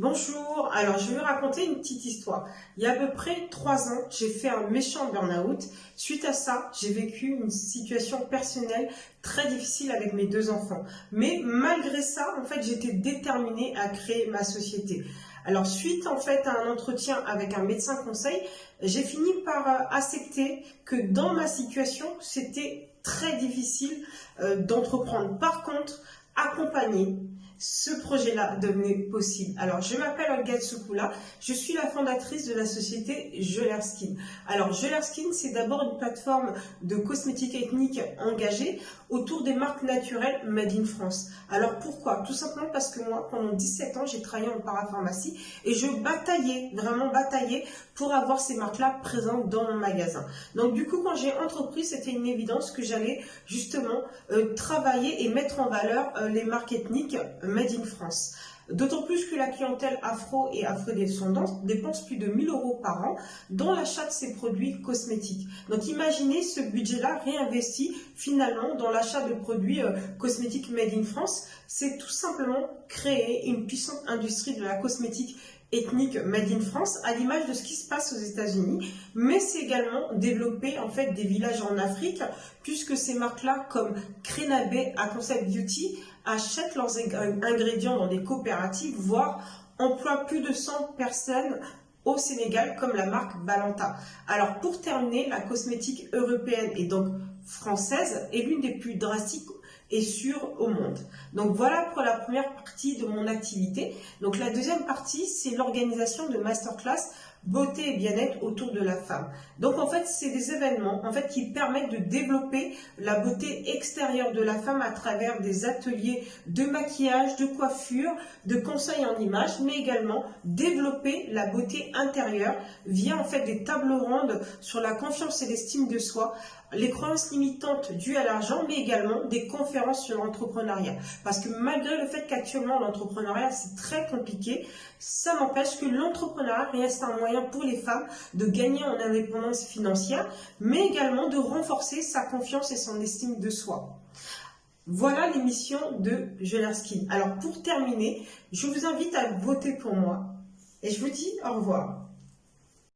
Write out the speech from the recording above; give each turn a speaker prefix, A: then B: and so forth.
A: Bonjour, alors je vais vous raconter une petite histoire. Il y a à peu près 3 ans, j'ai fait un méchant burn-out. Suite à ça, j'ai vécu une situation personnelle très difficile avec mes 2 enfants. Mais malgré ça, en fait, j'étais déterminée à créer ma société. Alors suite en fait à un entretien avec un médecin conseil, j'ai fini par accepter que dans ma situation, c'était très difficile d'entreprendre. Par contre, accompagner ce projet-là devenait possible. Alors, je m'appelle Olga Tsoukoula, je suis la fondatrice de la société Jeuler Skin. Alors, Jeuler Skin, c'est d'abord une plateforme de cosmétiques ethniques engagée autour des marques naturelles made in France. Alors, pourquoi? Tout simplement parce que moi, pendant 17 ans, j'ai travaillé en parapharmacie et je bataillais, vraiment bataillais, pour avoir ces marques-là présentes dans mon magasin. Donc, du coup, quand j'ai entrepris, c'était une évidence que j'allais justement travailler et mettre en valeur les marques ethniques made in France. D'autant plus que la clientèle afro et afro-descendante dépense plus de 1 000 € par an dans l'achat de ces produits cosmétiques. Donc imaginez ce budget-là réinvesti finalement dans l'achat de produits cosmétiques made in France. C'est tout simplement créer une puissante industrie de la cosmétique ethnique made in France, à l'image de ce qui se passe aux États-Unis, mais c'est également développer en fait des villages en Afrique, puisque ces marques-là comme Crénabé à Concept Beauty achètent leurs ingrédients dans des coopératives, voire emploient plus de 100 personnes au Sénégal, comme la marque Balanta. Alors pour terminer, la cosmétique européenne et donc française est l'une des plus drastiques et sûre au monde. Donc voilà pour la première partie de mon activité. Donc la deuxième partie, c'est l'organisation de masterclass beauté et bien-être autour de la femme. Donc en fait, c'est des événements en fait qui permettent de développer la beauté extérieure de la femme à travers des ateliers de maquillage, de coiffure, de conseils en images, mais également développer la beauté intérieure via en fait des tables rondes sur la confiance et l'estime de soi, les croyances limitantes dues à l'argent, mais également des conférences sur l'entrepreneuriat. Parce que malgré le fait qu'actuellement l'entrepreneuriat c'est très compliqué, ça n'empêche que l'entrepreneuriat reste un moyen pour les femmes de gagner en indépendance financière, mais également de renforcer sa confiance et son estime de soi. Voilà l'émission de Jeuler Skin. Alors pour terminer, je vous invite à voter pour moi et je vous dis au revoir.